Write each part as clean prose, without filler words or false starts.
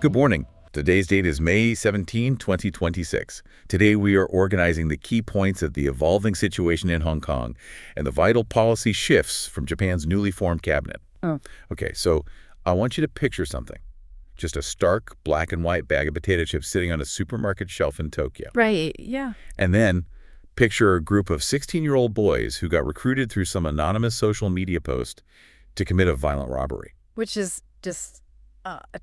Good morning. Today's date is May 17, 2026. Today we are organizing the key points of the evolving situation in Hong Kong and the vital policy shifts from Japan's newly formed cabinet. Oh. Okay, so I want you to picture something. Just a stark black and white bag of potato chips sitting on a supermarket shelf in Tokyo. Right, yeah. And then picture a group of 16-year-old boys who got recruited through some anonymous social media post to commit a violent robbery. Which is just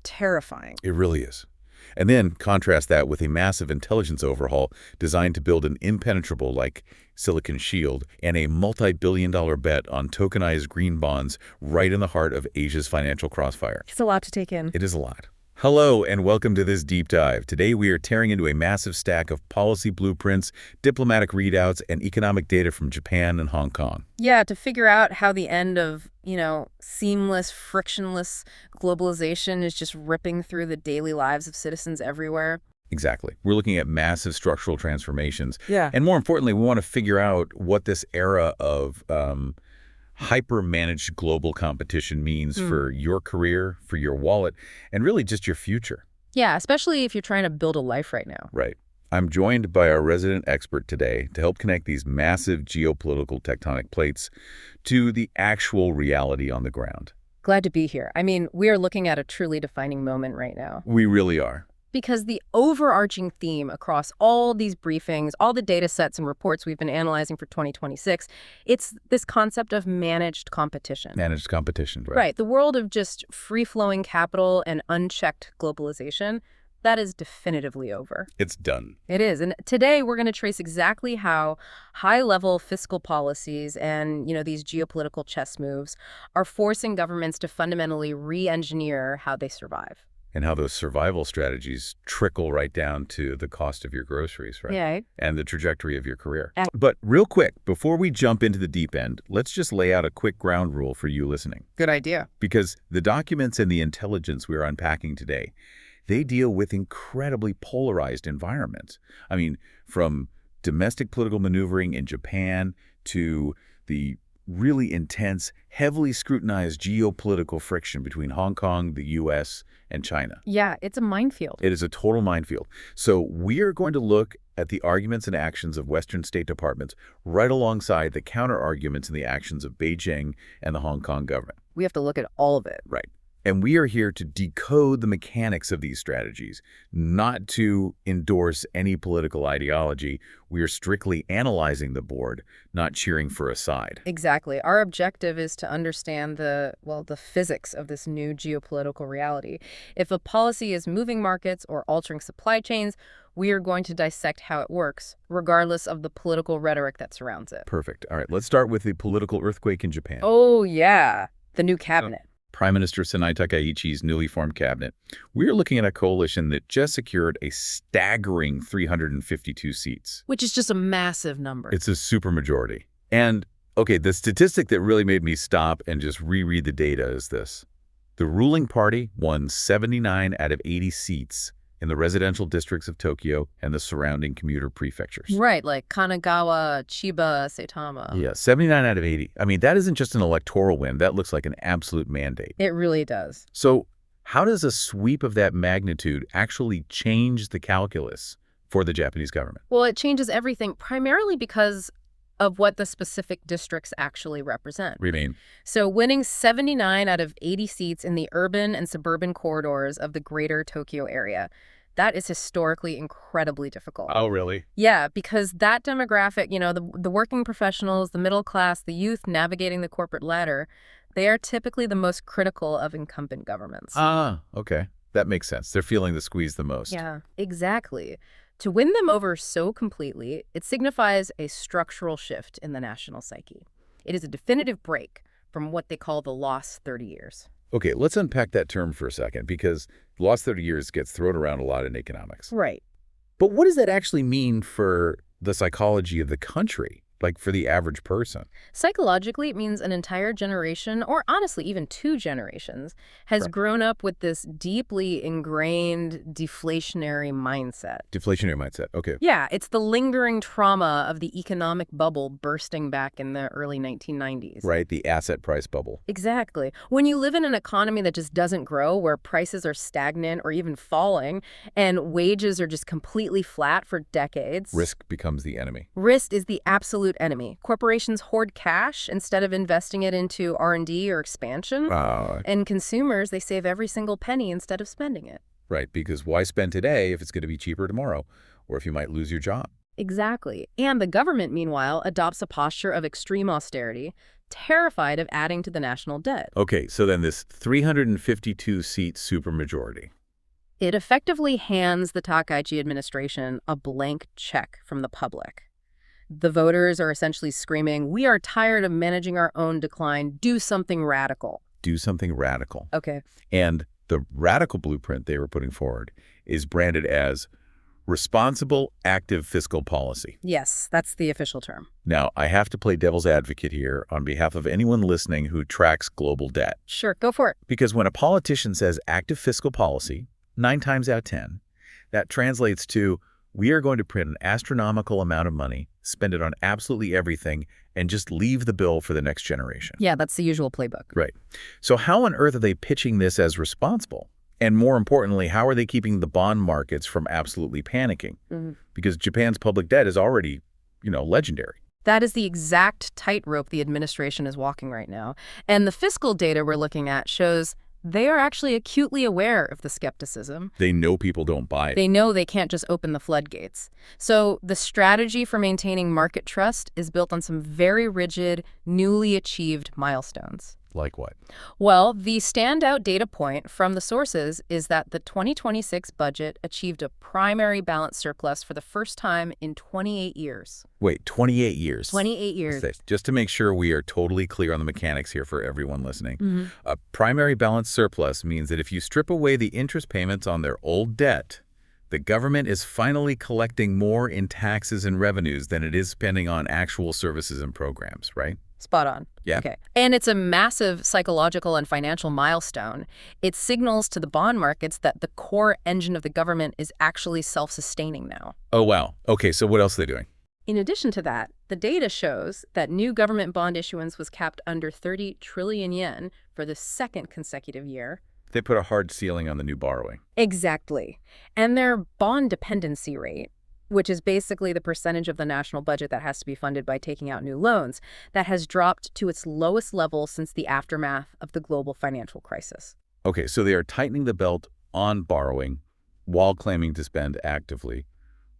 terrifying. It really is. And then contrast that with a massive intelligence overhaul designed to build an impenetrable like Silicon Shield and a multi-billion-dollar bet on tokenized green bonds right in the heart of Asia's financial crossfire. It's a lot to take in. It is a lot. Hello and welcome to this deep dive. Today we are tearing into a massive stack of policy blueprints, diplomatic readouts, and economic data from Japan and Hong Kong. Yeah, to figure out how the end of, seamless, frictionless globalization is just ripping through the daily lives of citizens everywhere. Exactly. We're looking at massive structural transformations. Yeah. And more importantly, we want to figure out what this era of hyper-managed global competition means for your career, for your wallet, and really just your future. Yeah, especially if you're trying to build a life right now. Right. I'm joined by our resident expert today to help connect these massive geopolitical tectonic plates to the actual reality on the ground. Glad to be here. I mean, we are looking at a truly defining moment right now. We really are. Because the overarching theme across all these briefings, all the data sets and reports we've been analyzing for 2026, it's this concept of managed competition. Managed competition, right? Right. The world of just free-flowing capital and unchecked globalization, that is definitively over. It's done. It is. And today we're going to trace exactly how high-level fiscal policies and, these geopolitical chess moves are forcing governments to fundamentally re-engineer how they survive. And how those survival strategies trickle right down to the cost of your groceries, right? Yeah. And the trajectory of your career. But real quick, before we jump into the deep end, let's just lay out a quick ground rule for you listening. Good idea. Because the documents and the intelligence we are unpacking today, they deal with incredibly polarized environments. I mean, from domestic political maneuvering in Japan to the really intense, heavily scrutinized geopolitical friction between Hong Kong, the U.S., and China. Yeah, it's a minefield. It is a total minefield. So we are going to look at the arguments and actions of Western State Departments right alongside the counter-arguments and the actions of Beijing and the Hong Kong government. We have to look at all of it. Right. And we are here to decode the mechanics of these strategies, not to endorse any political ideology. We are strictly analyzing the board, not cheering for a side. Exactly. Our objective is to understand the physics of this new geopolitical reality. If a policy is moving markets or altering supply chains, we are going to dissect how it works, regardless of the political rhetoric that surrounds it. Perfect. All right, let's start with the political earthquake in Japan. Oh, yeah. The new cabinet. Prime Minister Sanai Takaichi's newly formed cabinet. We are looking at a coalition that just secured a staggering 352 seats. Which is just a massive number. It's a supermajority. And, okay, the statistic that really made me stop and just reread the data is this. The ruling party won 79 out of 80 seats in the residential districts of Tokyo and the surrounding commuter prefectures. Right, like Kanagawa, Chiba, Saitama. Yeah, 79 out of 80. I mean, that isn't just an electoral win. That looks like an absolute mandate. It really does. So how does a sweep of that magnitude actually change the calculus for the Japanese government? Well, it changes everything, primarily because of what the specific districts actually represent. Remain. So winning 79 out of 80 seats in the urban and suburban corridors of the greater Tokyo area, that is historically incredibly difficult. Oh, really? Yeah, because that demographic, the working professionals, the middle class, the youth navigating the corporate ladder, they are typically the most critical of incumbent governments. Ah, okay. That makes sense. They're feeling the squeeze the most. Yeah, exactly. To win them over so completely, it signifies a structural shift in the national psyche. It is a definitive break from what they call the lost 30 years. Okay, let's unpack that term for a second, because the lost 30 years gets thrown around a lot in economics. Right. But what does that actually mean for the psychology of the country? like for the average person? Psychologically, it means an entire generation, or honestly, even two generations, has Right. grown up with this deeply ingrained deflationary mindset. Deflationary mindset. Okay. Yeah, it's the lingering trauma of the economic bubble bursting back in the early 1990s. Right. The asset price bubble. Exactly. When you live in an economy that just doesn't grow, where prices are stagnant or even falling, and wages are just completely flat for decades. Risk becomes the enemy. Risk is the absolute enemy. Corporations hoard cash instead of investing it into R&D or expansion. And consumers, they save every single penny instead of spending it. Right. Because why spend today if it's going to be cheaper tomorrow, or if you might lose your job? Exactly. And the government, meanwhile, adopts a posture of extreme austerity, terrified of adding to the national debt. Okay. So then this 352-seat supermajority. It effectively hands the Takaichi administration a blank check from the public. The voters are essentially screaming, "We are tired of managing our own decline. Do something radical." Do something radical. Okay. And the radical blueprint they were putting forward is branded as responsible, active fiscal policy. Yes, that's the official term. Now, I have to play devil's advocate here on behalf of anyone listening who tracks global debt. Sure, go for it. Because when a politician says active fiscal policy, 9 times out of 10, that translates to we are going to print an astronomical amount of money, spend it on absolutely everything, and just leave the bill for the next generation. Yeah, that's the usual playbook. Right. So how on earth are they pitching this as responsible? And more importantly, how are they keeping the bond markets from absolutely panicking? Because Japan's public debt is already, legendary. That is the exact tightrope the administration is walking right now. And the fiscal data we're looking at shows they are actually acutely aware of the skepticism. They know people don't buy it. They know they can't just open the floodgates. So the strategy for maintaining market trust is built on some very rigid, newly achieved milestones. Like what? Well, the standout data point from the sources is that the 2026 budget achieved a primary balance surplus for the first time in 28 years. Wait, 28 years? 28 years. Just to make sure we are totally clear on the mechanics here for everyone listening. A primary balance surplus means that if you strip away the interest payments on their old debt, the government is finally collecting more in taxes and revenues than it is spending on actual services and programs, right? Spot on. Yeah. Okay. And it's a massive psychological and financial milestone. It signals to the bond markets that the core engine of the government is actually self-sustaining now. Oh, wow. Okay, so what else are they doing? In addition to that, the data shows that new government bond issuance was capped under 30 trillion yen for the second consecutive year. They put a hard ceiling on the new borrowing. Exactly. And their bond dependency rate, which is basically the percentage of the national budget that has to be funded by taking out new loans, that has dropped to its lowest level since the aftermath of the global financial crisis. Okay, so they are tightening the belt on borrowing while claiming to spend actively.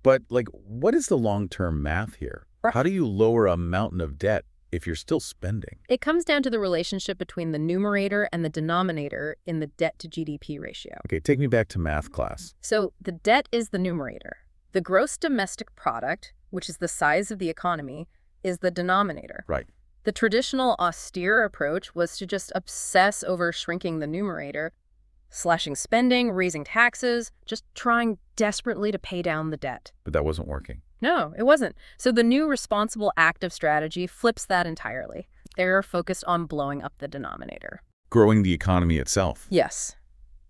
But, what is the long-term math here? How do you lower a mountain of debt if you're still spending? It comes down to the relationship between the numerator and the denominator in the debt-to-GDP ratio. Okay, take me back to math class. So the debt is the numerator. The gross domestic product, which is the size of the economy, is the denominator. Right. The traditional austere approach was to just obsess over shrinking the numerator, slashing spending, raising taxes, just trying desperately to pay down the debt. But that wasn't working. No, it wasn't. So the new responsible active strategy flips that entirely. They're focused on blowing up the denominator. Growing the economy itself. Yes.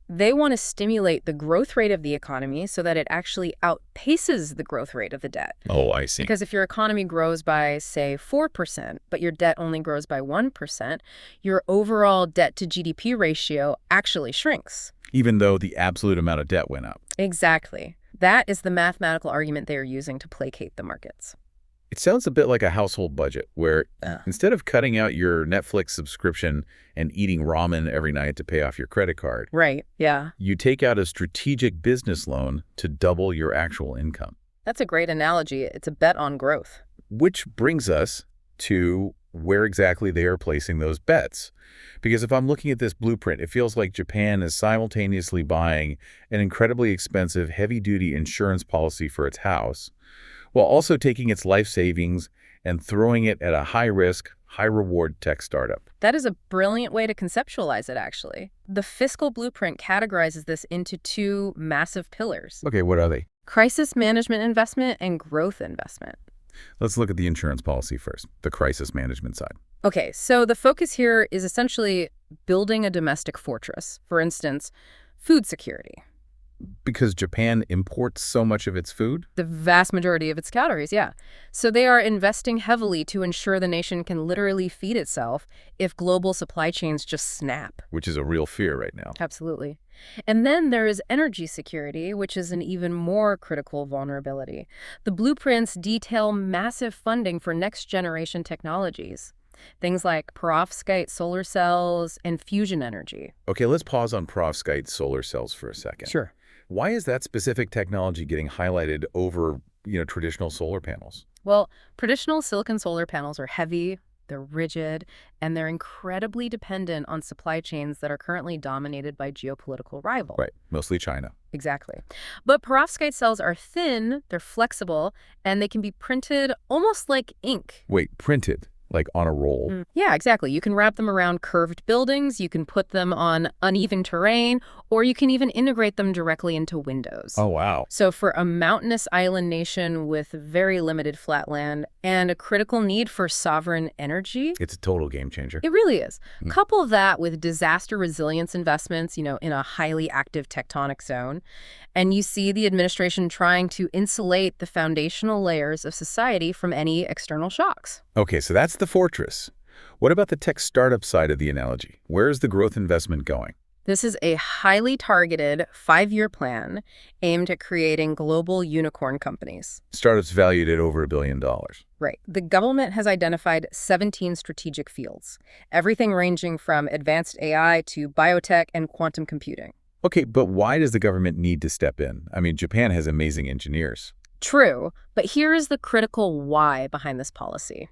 They want to stimulate the growth rate of the economy so that it actually outpaces the growth rate of the debt. Oh, I see. Because if your economy grows by, say, 4%, but your debt only grows by 1%, your overall debt-to-GDP ratio actually shrinks. Even though the absolute amount of debt went up. Exactly. That is the mathematical argument they are using to placate the markets. It sounds a bit like a household budget where instead of cutting out your Netflix subscription and eating ramen every night to pay off your credit card, Right, yeah. you take out a strategic business loan to double your actual income. That's a great analogy. It's a bet on growth. Which brings us to where exactly they are placing those bets. Because if I'm looking at this blueprint, it feels like Japan is simultaneously buying an incredibly expensive heavy-duty insurance policy for its house, while also taking its life savings and throwing it at a high-risk, high-reward tech startup. That is a brilliant way to conceptualize it, actually. The fiscal blueprint categorizes this into two massive pillars: Okay, what are they? crisis management investment and growth investment. Let's look at the insurance policy first, the crisis management side. Okay, so the focus here is essentially building a domestic fortress. For instance, food security. Because Japan imports so much of its food? The vast majority of its calories, yeah. So they are investing heavily to ensure the nation can literally feed itself if global supply chains just snap. Which is a real fear right now. Absolutely. And then there is energy security, which is an even more critical vulnerability. The blueprints detail massive funding for next-generation technologies. Things like perovskite solar cells and fusion energy. Okay, let's pause on perovskite solar cells for a second. Sure. Why is that specific technology getting highlighted over, traditional solar panels? Well, traditional silicon solar panels are heavy, they're rigid, and they're incredibly dependent on supply chains that are currently dominated by geopolitical rivals. Right, mostly China. Exactly. But perovskite cells are thin, they're flexible, and they can be printed almost like ink. Wait, printed? Like on a roll? Yeah, exactly. You can wrap them around curved buildings, you can put them on uneven terrain, or you can even integrate them directly into windows. Oh, wow. So for a mountainous island nation with very limited flat land and a critical need for sovereign energy, It's a total game changer. it really is. Couple that with disaster resilience investments, in a highly active tectonic zone, and you see the administration trying to insulate the foundational layers of society from any external shocks. Okay, so that's the fortress. What about the tech startup side of the analogy? Where is the growth investment going? This is a highly targeted 5-year plan aimed at creating global unicorn companies. Startups valued at over $1 billion. Right. The government has identified 17 strategic fields, everything ranging from advanced AI to biotech and quantum computing. Okay, but why does the government need to step in? I mean, Japan has amazing engineers. True, but here is the critical why behind this policy.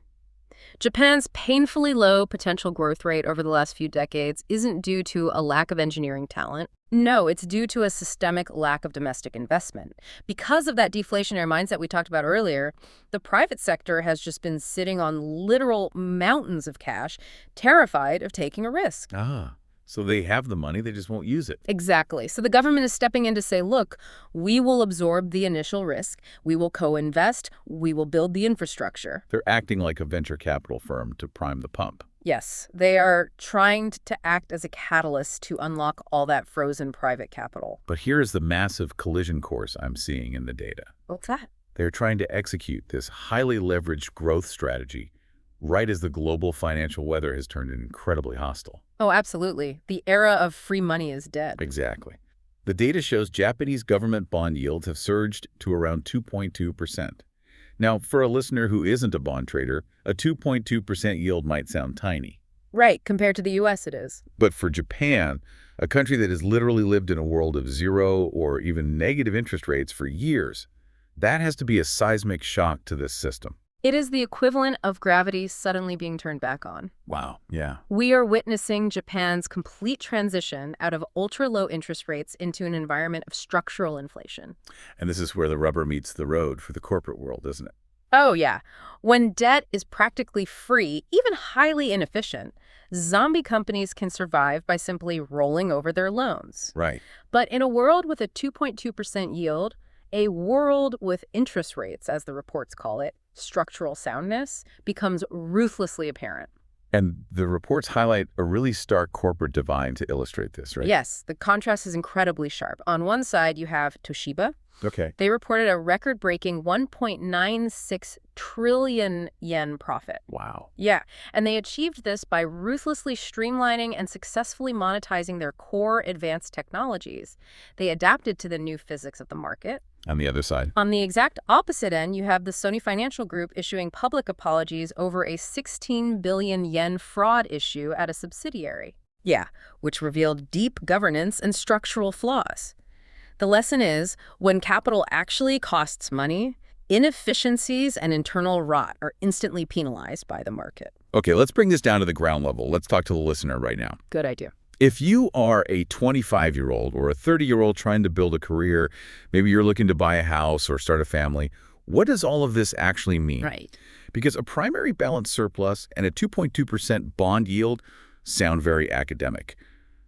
Japan's painfully low potential growth rate over the last few decades isn't due to a lack of engineering talent. No, it's due to a systemic lack of domestic investment. Because of that deflationary mindset we talked about earlier, the private sector has just been sitting on literal mountains of cash, terrified of taking a risk. Ah, so they have the money, they just won't use it. Exactly. So the government is stepping in to say, look, we will absorb the initial risk, we will co-invest, we will build the infrastructure. They're acting like a venture capital firm to prime the pump. Yes, they are trying to act as a catalyst to unlock all that frozen private capital. But here is the massive collision course I'm seeing in the data. What's that? They're trying to execute this highly leveraged growth strategy right as the global financial weather has turned incredibly hostile. Oh, absolutely. The era of free money is dead. Exactly. The data shows Japanese government bond yields have surged to around 2.2%. Now, for a listener who isn't a bond trader, a 2.2% yield might sound tiny. Right, compared to the U.S. it is. But for Japan, a country that has literally lived in a world of zero or even negative interest rates for years, that has to be a seismic shock to this system. It is the equivalent of gravity suddenly being turned back on. Wow, yeah. We are witnessing Japan's complete transition out of ultra-low interest rates into an environment of structural inflation. And this is where the rubber meets the road for the corporate world, isn't it? Oh, yeah. When debt is practically free, even highly inefficient, zombie companies can survive by simply rolling over their loans. Right. But in a world with a 2.2% yield, a world with interest rates, as the reports call it, structural soundness, becomes ruthlessly apparent. And the reports highlight a really stark corporate divide to illustrate this, right? Yes, the contrast is incredibly sharp. On one side, you have Toshiba. Okay. They reported a record-breaking 1.96 trillion yen profit. Wow. Yeah, and they achieved this by ruthlessly streamlining and successfully monetizing their core advanced technologies. They adapted to the new physics of the market. On the other side. On the exact opposite end, you have the Sony Financial Group issuing public apologies over a 16 billion yen fraud issue at a subsidiary. Yeah, which revealed deep governance and structural flaws. The lesson is, when capital actually costs money, inefficiencies and internal rot are instantly penalized by the market. Okay, let's bring this down to the ground level. Let's talk to the listener right now. Good idea. If you are a 25-year-old or a 30-year-old trying to build a career, maybe you're looking to buy a house or start a family, what does all of this actually mean? Right. Because a primary balance surplus and a 2.2% bond yield sound very academic.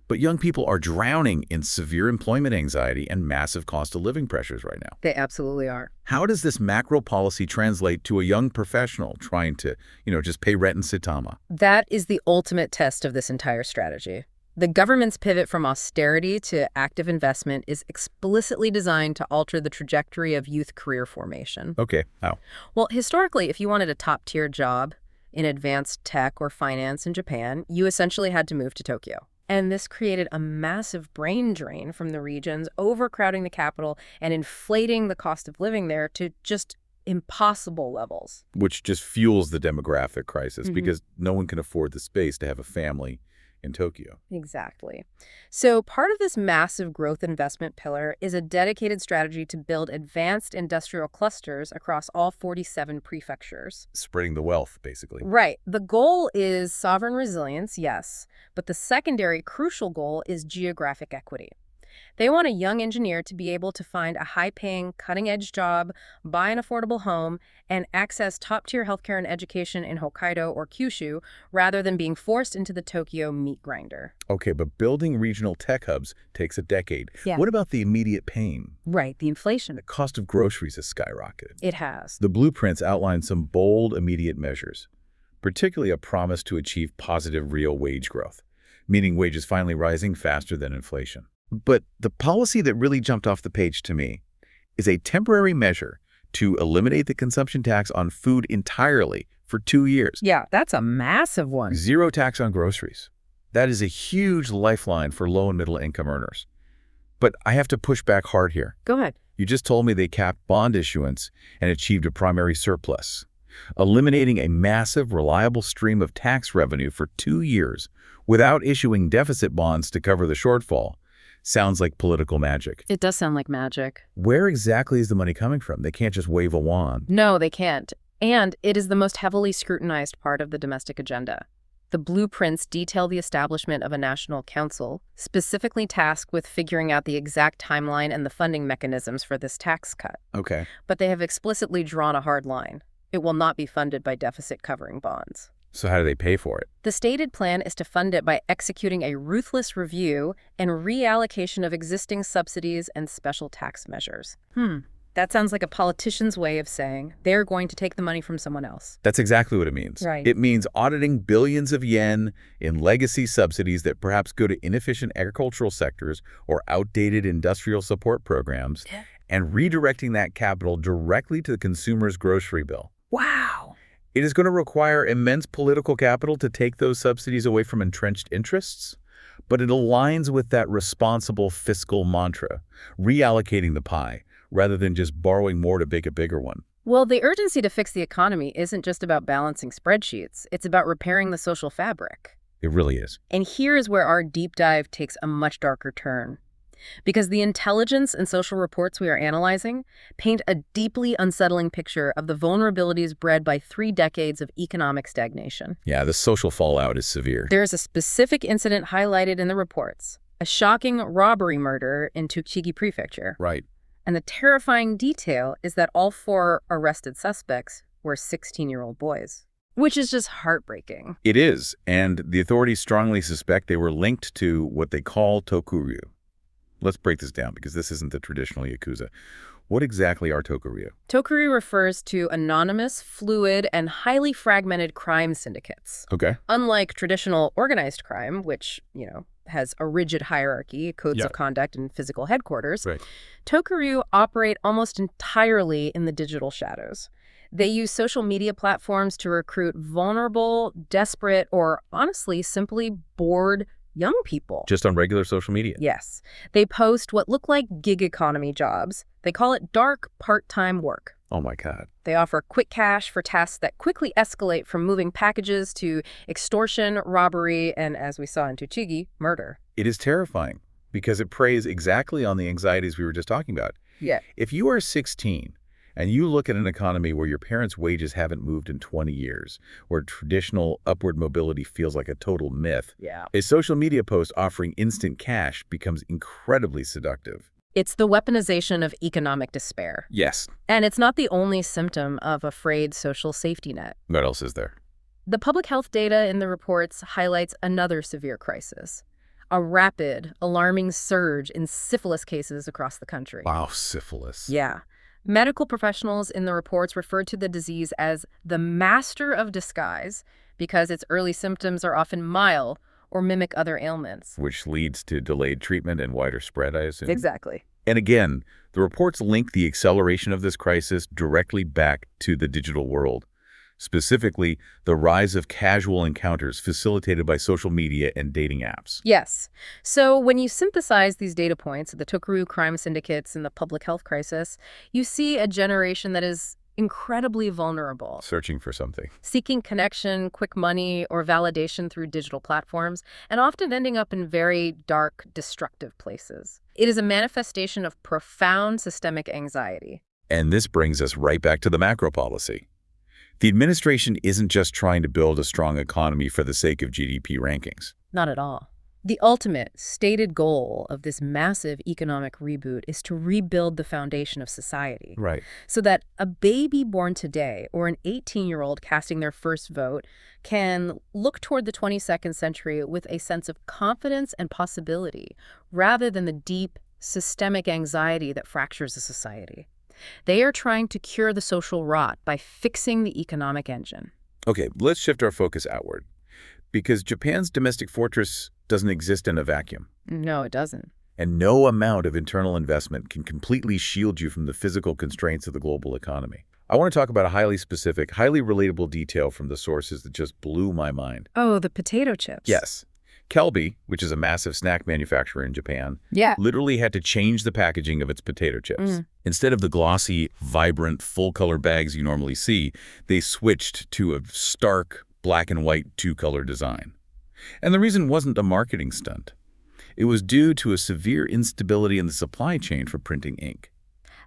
But young people are drowning in severe employment anxiety and massive cost of living pressures right now. They absolutely are. How does this macro policy translate to a young professional trying to, just pay rent in Saitama? That is the ultimate test of this entire strategy. The government's pivot from austerity to active investment is explicitly designed to alter the trajectory of youth career formation. Okay, how? Well, historically, if you wanted a top-tier job in advanced tech or finance in Japan, you essentially had to move to Tokyo. And this created a massive brain drain from the regions, overcrowding the capital and inflating the cost of living there to just impossible levels. Which just fuels the demographic crisis because no one can afford the space to have a family in Tokyo. Exactly. So part of this massive growth investment pillar is a dedicated strategy to build advanced industrial clusters across all 47 prefectures. Spreading the wealth, basically. Right. The goal is sovereign resilience, yes, but the secondary crucial goal is geographic equity. They want a young engineer to be able to find a high-paying, cutting-edge job, buy an affordable home, and access top-tier healthcare and education in Hokkaido or Kyushu, rather than being forced into the Tokyo meat grinder. Okay, but building regional tech hubs takes a decade. Yeah. What about the immediate pain? Right, the inflation. The cost of groceries has skyrocketed. It has. The blueprints outline some bold, immediate measures, particularly a promise to achieve positive real wage growth, meaning wages finally rising faster than inflation. But the policy that really jumped off the page to me is a temporary measure to eliminate the consumption tax on food entirely for 2 years. Yeah, that's a massive one. Zero tax on groceries. That is a huge lifeline for low and middle income earners. But I have to push back hard here. Go ahead. You just told me they capped bond issuance and achieved a primary surplus. Eliminating a massive, reliable stream of tax revenue for 2 years without issuing deficit bonds to cover the shortfall sounds like political magic. It does sound like magic. Where exactly is the money coming from? They can't just wave a wand. No, they can't. And it is the most heavily scrutinized part of the domestic agenda. The blueprints detail the establishment of a national council, specifically tasked with figuring out the exact timeline and the funding mechanisms for this tax cut. Okay. But they have explicitly drawn a hard line. It will not be funded by deficit-covering bonds. So how do they pay for it? The stated plan is to fund it by executing a ruthless review and reallocation of existing subsidies and special tax measures. That sounds like a politician's way of saying they're going to take the money from someone else. That's exactly what it means. Right. It means auditing billions of yen in legacy subsidies that perhaps go to inefficient agricultural sectors or outdated industrial support programs and redirecting that capital directly to the consumer's grocery bill. Wow. It is going to require immense political capital to take those subsidies away from entrenched interests, but it aligns with that responsible fiscal mantra, reallocating the pie rather than just borrowing more to make a bigger one. Well, the urgency to fix the economy isn't just about balancing spreadsheets. It's about repairing the social fabric. It really is. And here is where our deep dive takes a much darker turn. Because the intelligence and social reports we are analyzing paint a deeply unsettling picture of the vulnerabilities bred by 3 decades of economic stagnation. Yeah, the social fallout is severe. There's a specific incident highlighted in the reports, a shocking robbery murder in Tochigi Prefecture. Right. And the terrifying detail is that all 4 arrested suspects were 16-year-old boys, which is just heartbreaking. It is, and the authorities strongly suspect they were linked to what they call tokuryu. Let's break this down because this isn't the traditional Yakuza. What exactly are tokuryu? Tokuryu refers to anonymous, fluid, and highly fragmented crime syndicates. Okay. Unlike traditional organized crime, which, has a rigid hierarchy, codes of conduct, and physical headquarters, Right. tokuryu operate almost entirely in the digital shadows. They use social media platforms to recruit vulnerable, desperate, or honestly, simply bored young people. Just on regular social media? Yes. They post what look like gig economy jobs. They call it dark part-time work. Oh my God. They offer quick cash for tasks that quickly escalate from moving packages to extortion, robbery, and, as we saw in Tochigi, murder. It is terrifying because it preys exactly on the anxieties we were just talking about. Yeah. If you are 16 and you look at an economy where your parents' wages haven't moved in 20 years, where traditional upward mobility feels like a total myth, Yeah. a social media post offering instant cash becomes incredibly seductive. It's the weaponization of economic despair. Yes. And it's not the only symptom of a frayed social safety net. What else is there? The public health data in the reports highlights another severe crisis. a rapid, alarming surge in syphilis cases across the country. Wow, syphilis. Yeah. Medical professionals in the reports referred to the disease as the master of disguise because its early symptoms are often mild or mimic other ailments. Which leads to delayed treatment and wider spread, I assume. Exactly. And again, the reports link the acceleration of this crisis directly back to the digital world. Specifically, the rise of casual encounters facilitated by social media and dating apps. Yes. So when you synthesize these data points, the Tokaru crime syndicates and the public health crisis, you see a generation that is incredibly vulnerable, Searching for something. seeking connection, quick money, or validation through digital platforms, and often ending up in very dark, destructive places. It is a manifestation of profound systemic anxiety. And this brings us right back to the macro policy. The administration isn't just trying to build a strong economy for the sake of GDP rankings. Not at all. The ultimate stated goal of this massive economic reboot is to rebuild the foundation of society Right. so that a baby born today or an 18-year-old casting their first vote can look toward the 22nd century with a sense of confidence and possibility rather than the deep, systemic anxiety that fractures a society. They are trying to cure the social rot by fixing the economic engine. Okay, let's shift our focus outward. Because Japan's domestic fortress doesn't exist in a vacuum. No, it doesn't. And no amount of internal investment can completely shield you from the physical constraints of the global economy. I want to talk about a highly specific, highly relatable detail from the sources that just blew my mind. Oh, the potato chips. Yes. Kelby, which is a massive snack manufacturer in Japan, Yeah. literally had to change the packaging of its potato chips. Instead of the glossy, vibrant, full-color bags you normally see, they switched to a stark, black and white two-color design. And the reason wasn't a marketing stunt. It was due to a severe instability in the supply chain for printing ink.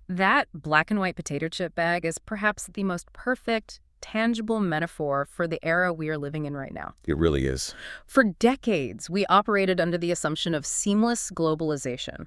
That black and white potato chip bag is perhaps the most perfect, tangible metaphor for the era we are living in right now. It really is. For decades, we operated under the assumption of seamless globalization.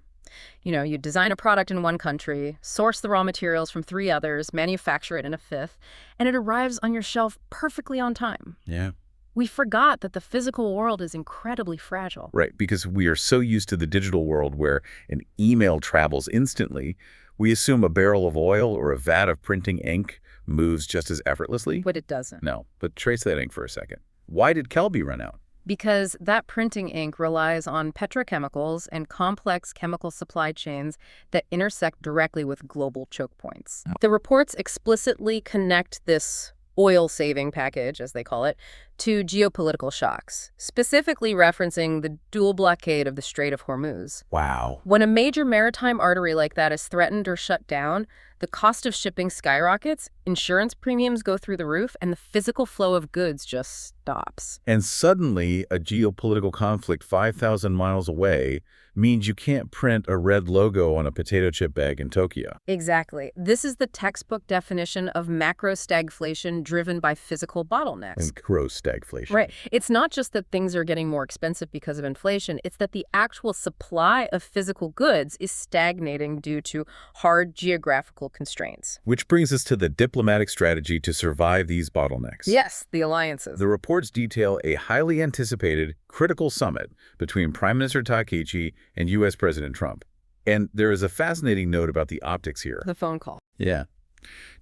You design a product in one country, source the raw materials from 3 others, manufacture it in a 5th, and it arrives on your shelf perfectly on time. Yeah. We forgot that the physical world is incredibly fragile. Right, because we are so used to the digital world where an email travels instantly, we assume a barrel of oil or a vat of printing ink moves just as effortlessly. But it doesn't. No, but trace that ink for a second. Why did Kelby run out? Because that printing ink relies on petrochemicals and complex chemical supply chains that intersect directly with global choke points. The reports explicitly connect this oil-saving package, as they call it, to geopolitical shocks, specifically referencing the dual blockade of the Strait of Hormuz. Wow. When a major maritime artery like that is threatened or shut down, the cost of shipping skyrockets, insurance premiums go through the roof, and the physical flow of goods just stops. And suddenly, a geopolitical conflict 5,000 miles away means you can't print a red logo on a potato chip bag in Tokyo. Exactly. This is the textbook definition of macro stagflation driven by physical bottlenecks. And gross stagflation. Right. It's not just that things are getting more expensive because of inflation. It's that the actual supply of physical goods is stagnating due to hard geographical constraints. Which brings us to the diplomatic strategy to survive these bottlenecks. Yes, the alliances. The reports detail a highly anticipated, critical summit between Prime Minister Takaichi and U.S. President Trump. And there is a fascinating note about the optics here. The phone call. Yeah.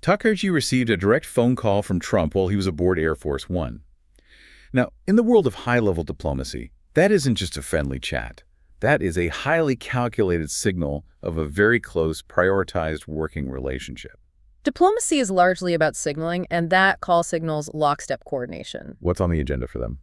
Takaichi received a direct phone call from Trump while he was aboard Air Force One. Now, in the world of high-level diplomacy, that isn't just a friendly chat. That is a highly calculated signal of a very close, prioritized working relationship. Diplomacy is largely about signaling, and that call signals lockstep coordination. What's on the agenda for them?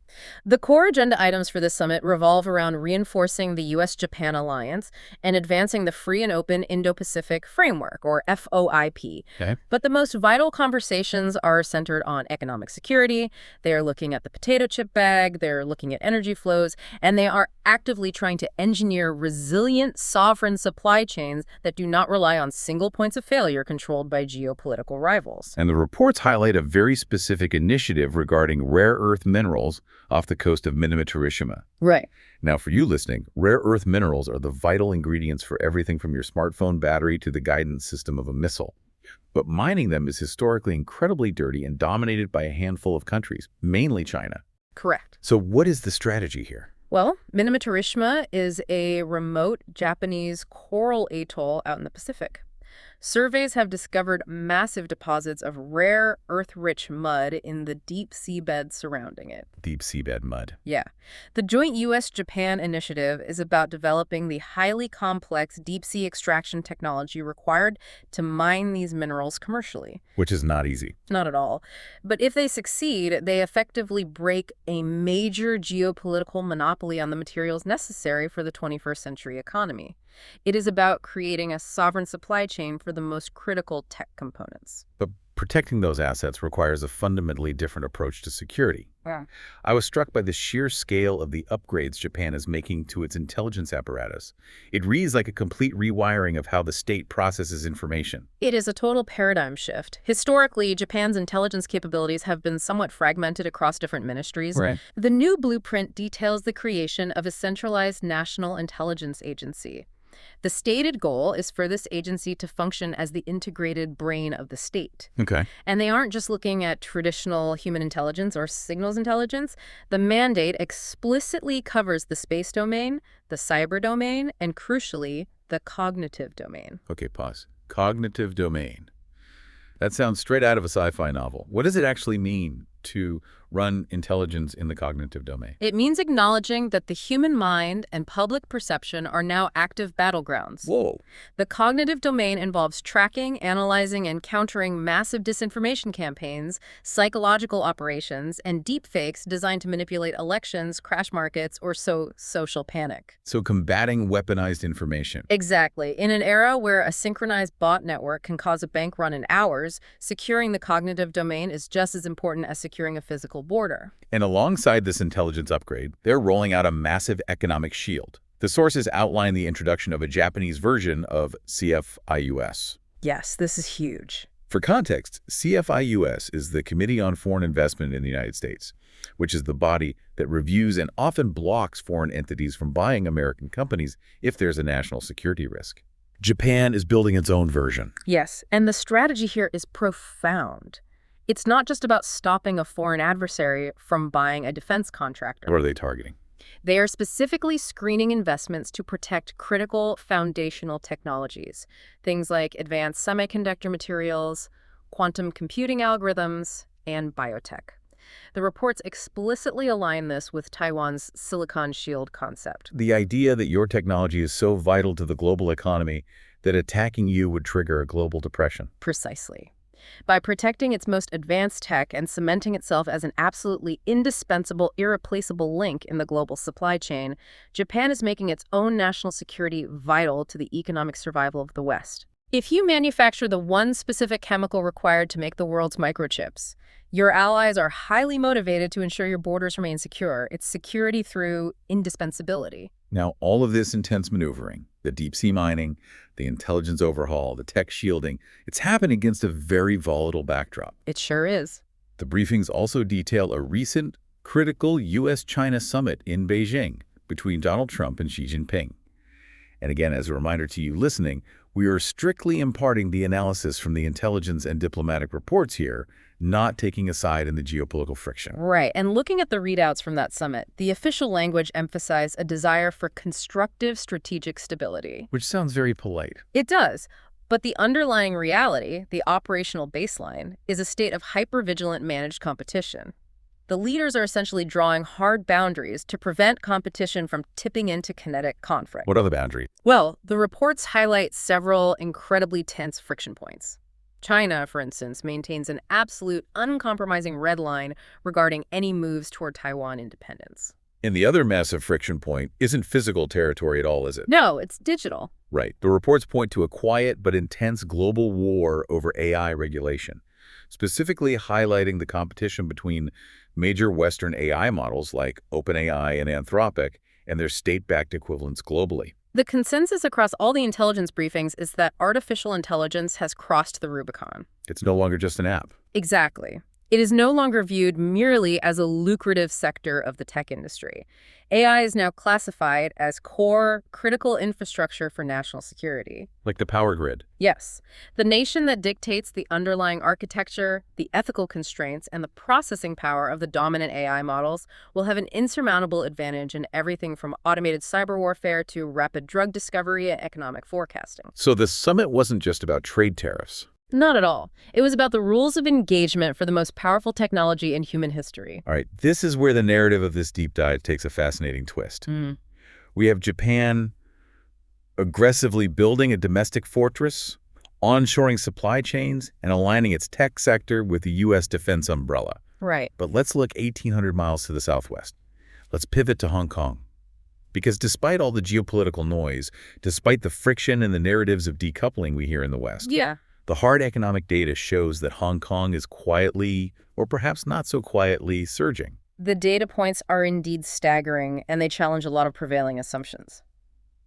The core agenda items for this summit revolve around reinforcing the U.S.-Japan alliance and advancing the Free and Open Indo-Pacific Framework, or FOIP. Okay. But the most vital conversations are centered on economic security. They are looking at the potato chip bag, they're looking at energy flows, and they are actively trying to engineer resilient, sovereign supply chains that do not rely on single points of failure controlled by geopolitical rivals. And the reports highlight a very specific initiative regarding rare earth minerals off the coast of Minamitarishima. Right. Now, for you listening, rare earth minerals are the vital ingredients for everything from your smartphone battery to the guidance system of a missile. But mining them is historically incredibly dirty and dominated by a handful of countries, mainly China. Correct. So what is the strategy here? Well, Minamitarishima is a remote Japanese coral atoll out in the Pacific. Surveys have discovered massive deposits of rare earth-rich mud in the deep seabed surrounding it. Deep seabed mud. Yeah. The joint U.S.-Japan initiative is about developing the highly complex deep-sea extraction technology required to mine these minerals commercially. Which is not easy. Not at all. But if they succeed, they effectively break a major geopolitical monopoly on the materials necessary for the 21st century economy. It is about creating a sovereign supply chain for the most critical tech components. But protecting those assets requires a fundamentally different approach to security. Yeah. I was struck by the sheer scale of the upgrades Japan is making to its intelligence apparatus. It reads like a complete rewiring of how the state processes information. It is a total paradigm shift. Historically, Japan's intelligence capabilities have been somewhat fragmented across different ministries. Right. The new blueprint details the creation of a centralized national intelligence agency. The stated goal is for this agency to function as the integrated brain of the state. Okay. And they aren't just looking at traditional human intelligence or signals intelligence. The mandate explicitly covers the space domain, the cyber domain, and crucially, the cognitive domain. Okay, pause. Cognitive domain. That sounds straight out of a sci-fi novel. What does it actually mean to run intelligence in the cognitive domain? It means acknowledging that the human mind and public perception are now active battlegrounds. Whoa. The cognitive domain involves tracking, analyzing, and countering massive disinformation campaigns, psychological operations, and deepfakes designed to manipulate elections, crash markets, or sow social panic. So combating weaponized information. Exactly. In an era where a synchronized bot network can cause a bank run in hours, securing the cognitive domain is just as important as securing a physical border. And alongside this intelligence upgrade, they're rolling out a massive economic shield. The sources outline the introduction of a Japanese version of CFIUS. Yes, this is huge. For context, CFIUS is the Committee on Foreign Investment in the United States, which is the body that reviews and often blocks foreign entities from buying American companies if there's a national security risk. Japan is building its own version. Yes, and the strategy here is profound. It's not just about stopping a foreign adversary from buying a defense contractor. What are they targeting? They are specifically screening investments to protect critical foundational technologies, things like advanced semiconductor materials, quantum computing algorithms, and biotech. The reports explicitly align this with Taiwan's Silicon Shield concept. The idea that your technology is so vital to the global economy that attacking you would trigger a global depression. Precisely. By protecting its most advanced tech and cementing itself as an absolutely indispensable, irreplaceable link in the global supply chain, Japan is making its own national security vital to the economic survival of the West. If you manufacture the one specific chemical required to make the world's microchips, your allies are highly motivated to ensure your borders remain secure. It's security through indispensability. Now, all of this intense maneuvering, the deep-sea mining, the intelligence overhaul, the tech shielding, it's happening against a very volatile backdrop. It sure is. The briefings also detail a recent critical U.S.-China summit in Beijing between Donald Trump and Xi Jinping. And again, as a reminder to you listening, we are strictly imparting the analysis from the intelligence and diplomatic reports here, not taking a side in the geopolitical friction. Right, and looking at the readouts from that summit, the official language emphasized a desire for constructive strategic stability. Which sounds very polite. It does, but the underlying reality, the operational baseline, is a state of hypervigilant managed competition. The leaders are essentially drawing hard boundaries to prevent competition from tipping into kinetic conflict. What are the boundaries? Well, the reports highlight several incredibly tense friction points. China, for instance, maintains an absolute, uncompromising red line regarding any moves toward Taiwan independence. And the other massive friction point isn't physical territory at all, is it? No, it's digital. Right. The reports point to a quiet but intense global war over AI regulation, specifically highlighting the competition between major Western AI models like OpenAI and Anthropic and their state-backed equivalents globally. The consensus across all the intelligence briefings is that artificial intelligence has crossed the Rubicon. It's no longer just an app. Exactly. It is no longer viewed merely as a lucrative sector of the tech industry. AI is now classified as core, critical infrastructure for national security. Like the power grid. Yes, the nation that dictates the underlying architecture, the ethical constraints, and the processing power of the dominant AI models will have an insurmountable advantage in everything from automated cyber warfare to rapid drug discovery and economic forecasting. So the summit wasn't just about trade tariffs. Not at all. It was about the rules of engagement for the most powerful technology in human history. All right, this is where the narrative of this deep dive takes a fascinating twist. We have Japan aggressively building a domestic fortress, onshoring supply chains, and aligning its tech sector with the U.S. defense umbrella. Right. But let's look 1,800 miles to the southwest. Let's pivot to Hong Kong. Because despite all the geopolitical noise, despite the friction and the narratives of decoupling we hear in the West, the hard economic data shows that Hong Kong is quietly, or perhaps not so quietly, surging. The data points are indeed staggering, and they challenge a lot of prevailing assumptions.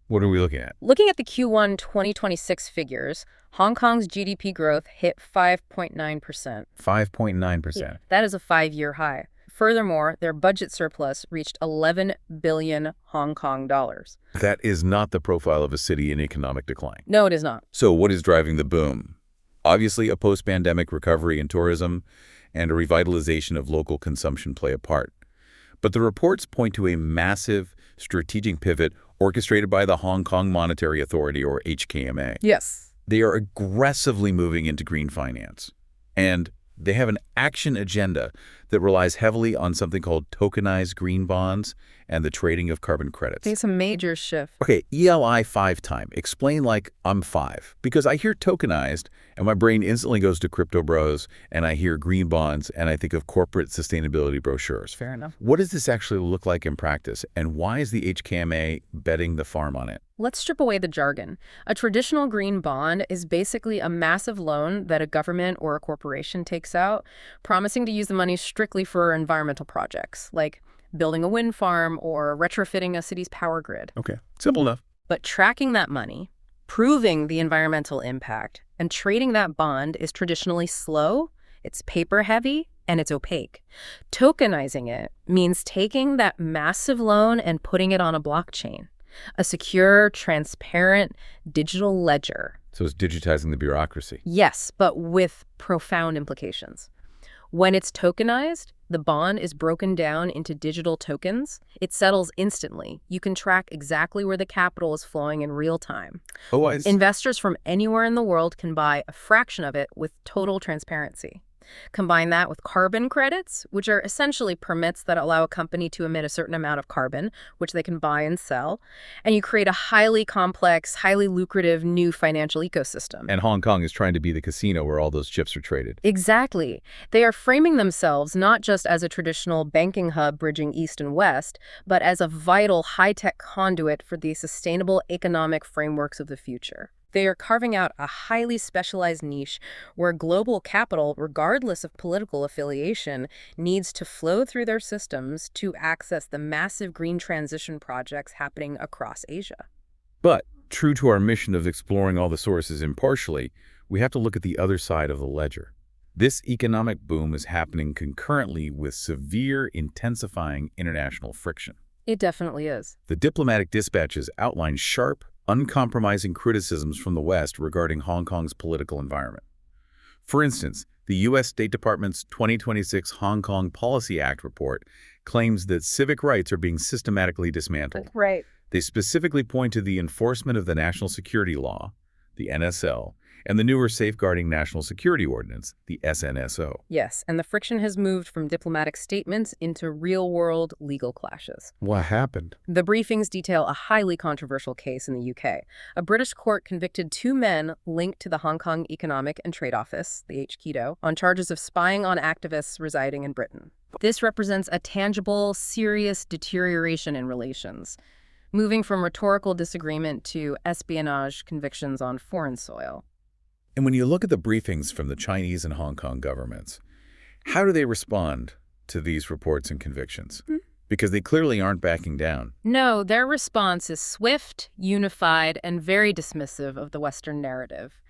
What are we looking at? Looking at the Q1 2026 figures, Hong Kong's GDP growth hit 5.9%. 5.9%. That is a 5-year high. Furthermore, their budget surplus reached 11 billion Hong Kong dollars. That is not the profile of a city in economic decline. No, it is not. So what is driving the boom? Obviously, a post-pandemic recovery in tourism and a revitalization of local consumption play a part. But the reports point to a massive strategic pivot orchestrated by the Hong Kong Monetary Authority, or HKMA. Yes. They are aggressively moving into green finance. And they have an action agenda that relies heavily on something called tokenized green bonds and the trading of carbon credits. It's a major shift. Okay, ELI 5 time. Explain like I'm 5. Because I hear tokenized and my brain instantly goes to crypto bros, and I hear green bonds and I think of corporate sustainability brochures. Fair enough. What does this actually look like in practice, and why is the HKMA betting the farm on it? Let's strip away the jargon. A traditional green bond is basically a massive loan that a government or a corporation takes out, promising to use the money strictly for environmental projects, like building a wind farm or retrofitting a city's power grid. Okay, simple enough. But tracking that money, proving the environmental impact, and trading that bond is traditionally slow, it's paper-heavy, and it's opaque. Tokenizing it means taking that massive loan and putting it on a blockchain. A secure, transparent, digital ledger. So it's digitizing the bureaucracy. Yes, but with profound implications. When it's tokenized, the bond is broken down into digital tokens. It settles instantly. You can track exactly where the capital is flowing in real time. Oh, Investors from anywhere in the world can buy a fraction of it with total transparency. Combine that with carbon credits, which are essentially permits that allow a company to emit a certain amount of carbon, which they can buy and sell, and you create a highly complex, highly lucrative new financial ecosystem. And Hong Kong is trying to be the casino where all those chips are traded. Exactly. They are framing themselves not just as a traditional banking hub bridging East and West, but as a vital high-tech conduit for the sustainable economic frameworks of the future. They are carving out a highly specialized niche where global capital, regardless of political affiliation, needs to flow through their systems to access the massive green transition projects happening across Asia. But, true to our mission of exploring all the sources impartially, we have to look at the other side of the ledger. This economic boom is happening concurrently with severe, intensifying international friction. It definitely is. The diplomatic dispatches outline sharp, uncompromising criticisms from the West regarding Hong Kong's political environment. For instance, the U.S. State Department's 2026 Hong Kong Policy Act report claims that civic rights are being systematically dismantled. Right. They specifically point to the enforcement of the National Security Law, the NSL, and the newer Safeguarding National Security Ordinance, the SNSO. Yes, and the friction has moved from diplomatic statements into real-world legal clashes. What happened? The briefings detail a highly controversial case in the UK. A British court convicted 2 men linked to the Hong Kong Economic and Trade Office, the HKEDO, on charges of spying on activists residing in Britain. This represents a tangible, serious deterioration in relations, moving from rhetorical disagreement to espionage convictions on foreign soil. And when you look at the briefings from the Chinese and Hong Kong governments, how do they respond to these reports and convictions? Because they clearly aren't backing down. No, their response is swift, unified, and very dismissive of the Western narrative.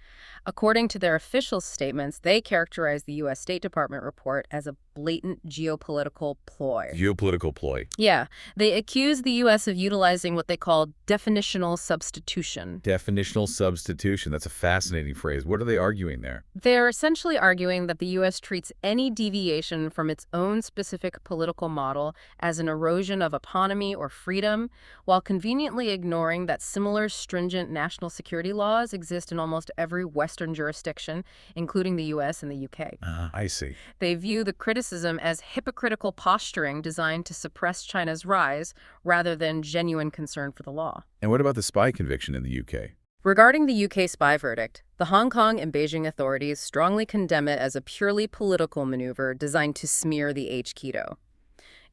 According to their official statements, they characterize the U.S. State Department report as a blatant geopolitical ploy. Geopolitical ploy. Yeah, they accuse the U.S. of utilizing what they call definitional substitution. Definitional substitution. That's a fascinating phrase. What are they arguing there? They're essentially arguing that the U.S. treats any deviation from its own specific political model as an erosion of autonomy or freedom, while conveniently ignoring that similar stringent national security laws exist in almost every Western jurisdiction, including the U.S. and the U.K. I see. They view the criticism as hypocritical posturing designed to suppress China's rise rather than genuine concern for the law. And what about the spy conviction in the UK? Regarding the UK spy verdict, the Hong Kong and Beijing authorities strongly condemn it as a purely political maneuver designed to smear the H-Keto.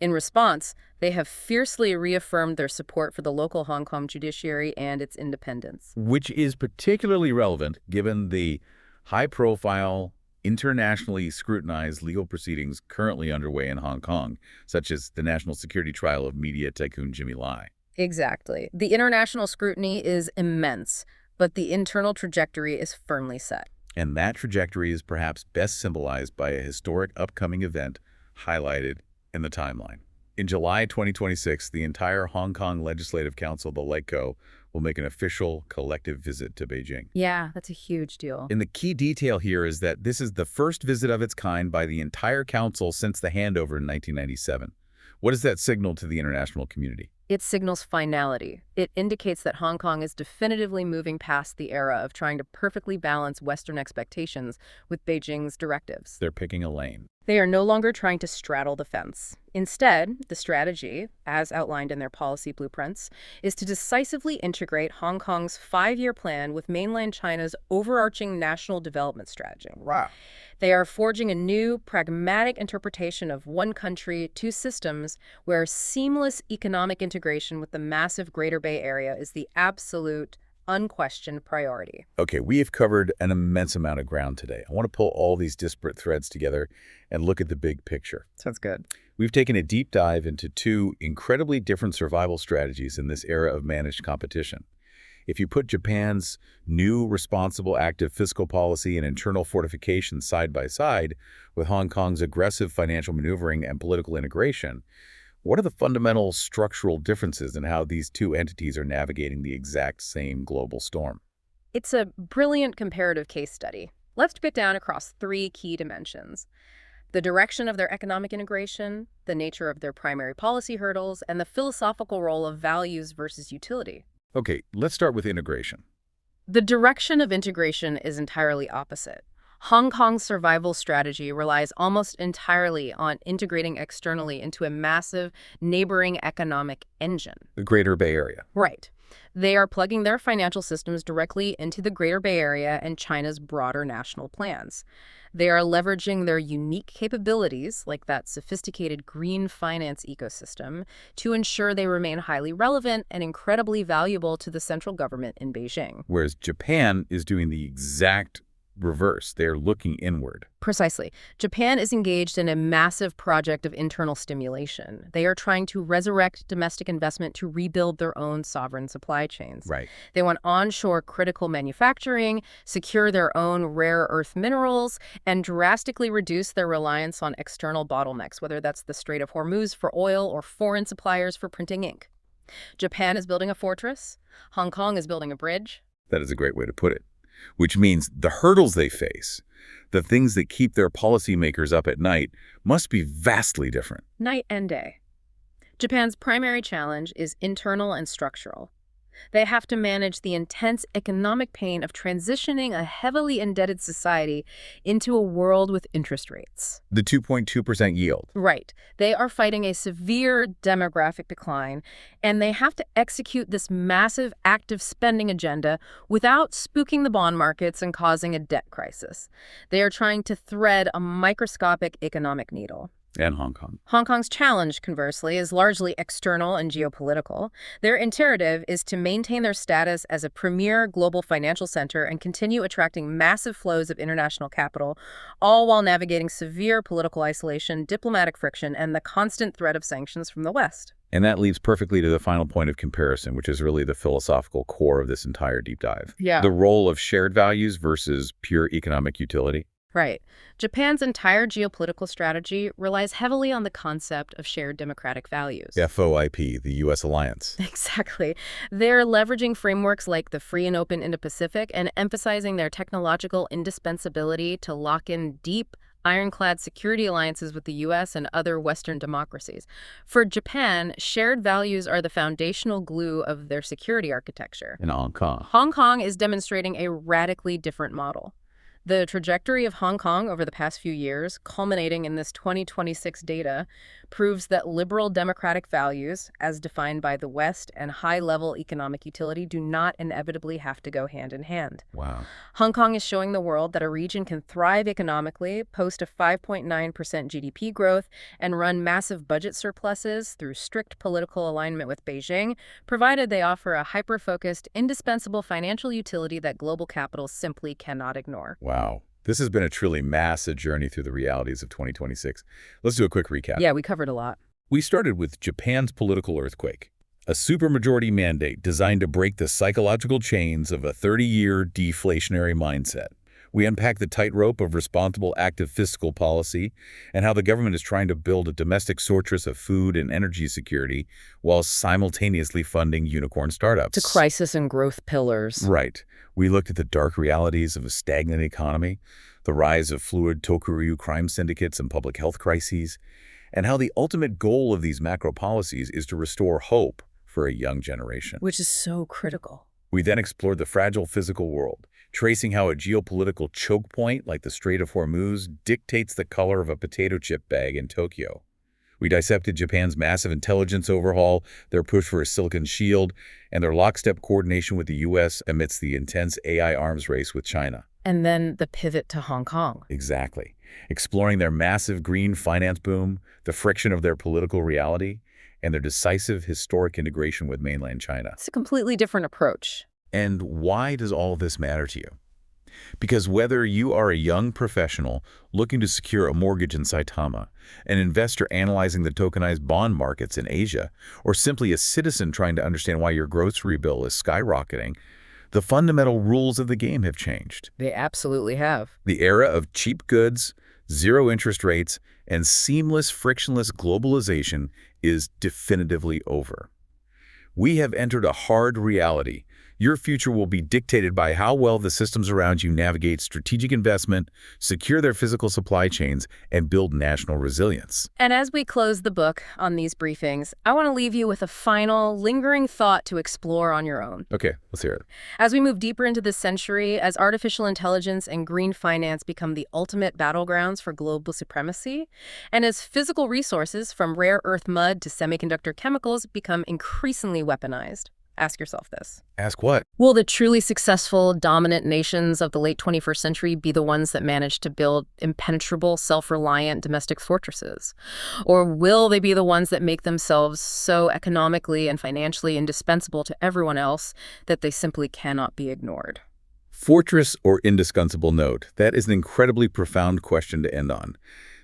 In response, they have fiercely reaffirmed their support for the local Hong Kong judiciary and its independence. Which is particularly relevant given the high-profile, internationally scrutinized legal proceedings currently underway in Hong Kong, such as the national security trial of media tycoon Jimmy Lai. Exactly. The international scrutiny is immense, but the internal trajectory is firmly set. And that trajectory is perhaps best symbolized by a historic upcoming event highlighted in the timeline. In July 2026, the entire Hong Kong Legislative Council, the LegCo, will make an official collective visit to Beijing. Yeah, that's a huge deal. And the key detail here is that this is the first visit of its kind by the entire council since the handover in 1997. What does that signal to the international community? It signals finality. It indicates that Hong Kong is definitively moving past the era of trying to perfectly balance Western expectations with Beijing's directives. They're picking a lane. They are no longer trying to straddle the fence. Instead, the strategy, as outlined in their policy blueprints, is to decisively integrate Hong Kong's 5-year plan with mainland China's overarching national development strategy. Wow. They are forging a new, pragmatic interpretation of one country, two systems, where seamless economic integration with the massive Greater Bay Area is the absolute, unquestioned priority. Okay, we have covered an immense amount of ground today. I want to pull all these disparate threads together and look at the big picture. Sounds good. We've taken a deep dive into two incredibly different survival strategies in this era of managed competition. If you put Japan's new responsible active fiscal policy and internal fortification side by side with Hong Kong's aggressive financial maneuvering and political integration, what are the fundamental structural differences in how these two entities are navigating the exact same global storm? It's a brilliant comparative case study. Let's break it down across 3 key dimensions: the direction of their economic integration, the nature of their primary policy hurdles, and the philosophical role of values versus utility. Okay, let's start with integration. The direction of integration is entirely opposite. Hong Kong's survival strategy relies almost entirely on integrating externally into a massive neighboring economic engine. The Greater Bay Area. Right. They are plugging their financial systems directly into the Greater Bay Area and China's broader national plans. They are leveraging their unique capabilities, like that sophisticated green finance ecosystem, to ensure they remain highly relevant and incredibly valuable to the central government in Beijing. Whereas Japan is doing the exact reverse. They're looking inward. Precisely. Japan is engaged in a massive project of internal stimulation. They are trying to resurrect domestic investment to rebuild their own sovereign supply chains. Right. They want onshore critical manufacturing, secure their own rare earth minerals, and drastically reduce their reliance on external bottlenecks, whether that's the Strait of Hormuz for oil or foreign suppliers for printing ink. Japan is building a fortress. Hong Kong is building a bridge. That is a great way to put it. Which means the hurdles they face, the things that keep their policymakers up at night, must be vastly different. Night and day. Japan's primary challenge is internal and structural. They have to manage the intense economic pain of transitioning a heavily indebted society into a world with interest rates. The 2.2% yield. Right. They are fighting a severe demographic decline, and they have to execute this massive active spending agenda without spooking the bond markets and causing a debt crisis. They are trying to thread a microscopic economic needle. And Hong Kong. Hong Kong's challenge, conversely, is largely external and geopolitical. Their imperative is to maintain their status as a premier global financial center and continue attracting massive flows of international capital, all while navigating severe political isolation, diplomatic friction, and the constant threat of sanctions from the West. And that leads perfectly to the final point of comparison, which is really the philosophical core of this entire deep dive. Yeah. The role of shared values versus pure economic utility. Right. Japan's entire geopolitical strategy relies heavily on the concept of shared democratic values. FOIP, the U.S. alliance. Exactly. They're leveraging frameworks like the Free and Open Indo-Pacific and emphasizing their technological indispensability to lock in deep, ironclad security alliances with the U.S. and other Western democracies. For Japan, shared values are the foundational glue of their security architecture. In Hong Kong. Hong Kong is demonstrating a radically different model. The trajectory of Hong Kong over the past few years, culminating in this 2026 data, proves that liberal democratic values, as defined by the West, and high-level economic utility do not inevitably have to go hand in hand. Wow. Hong Kong is showing the world that a region can thrive economically, post a 5.9% GDP growth, and run massive budget surpluses through strict political alignment with Beijing, provided they offer a hyper-focused, indispensable financial utility that global capital simply cannot ignore. Wow. This has been a truly massive journey through the realities of 2026. Let's do a quick recap. Yeah, we covered a lot. We started with Japan's political earthquake, a supermajority mandate designed to break the psychological chains of a 30-year deflationary mindset. We unpacked the tightrope of responsible active fiscal policy and how the government is trying to build a domestic fortress of food and energy security while simultaneously funding unicorn startups. To crisis and growth pillars. Right. We looked at the dark realities of a stagnant economy, the rise of fluid Tokuryu crime syndicates and public health crises, and how the ultimate goal of these macro policies is to restore hope for a young generation. Which is so critical. We then explored the fragile physical world, tracing how a geopolitical choke point like the Strait of Hormuz dictates the color of a potato chip bag in Tokyo. We dissected Japan's massive intelligence overhaul, their push for a Silicon Shield, and their lockstep coordination with the U.S. amidst the intense AI arms race with China. And then the pivot to Hong Kong. Exactly. Exploring their massive green finance boom, the friction of their political reality, and their decisive historic integration with mainland China. It's a completely different approach. And why does all this matter to you? Because whether you are a young professional looking to secure a mortgage in Saitama, an investor analyzing the tokenized bond markets in Asia, or simply a citizen trying to understand why your grocery bill is skyrocketing, the fundamental rules of the game have changed. They absolutely have. The era of cheap goods, zero interest rates, and seamless, frictionless globalization is definitively over. We have entered a hard reality. Your future will be dictated by how well the systems around you navigate strategic investment, secure their physical supply chains, and build national resilience. And as we close the book on these briefings, I want to leave you with a final, lingering thought to explore on your own. Okay, let's hear it. As we move deeper into this century, as artificial intelligence and green finance become the ultimate battlegrounds for global supremacy, and as physical resources from rare earth mud to semiconductor chemicals become increasingly weaponized, ask yourself this. Ask what? Will the truly successful, dominant nations of the late 21st century be the ones that manage to build impenetrable, self-reliant domestic fortresses? Or will they be the ones that make themselves so economically and financially indispensable to everyone else that they simply cannot be ignored? Fortress or indispensable node? That is an incredibly profound question to end on.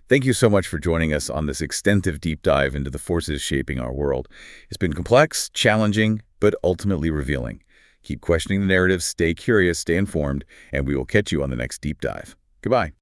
Thank you so much for joining us on this extensive deep dive into the forces shaping our world. It's been complex, challenging, but ultimately revealing. Keep questioning the narrative, stay curious, stay informed, and we will catch you on the next deep dive. Goodbye.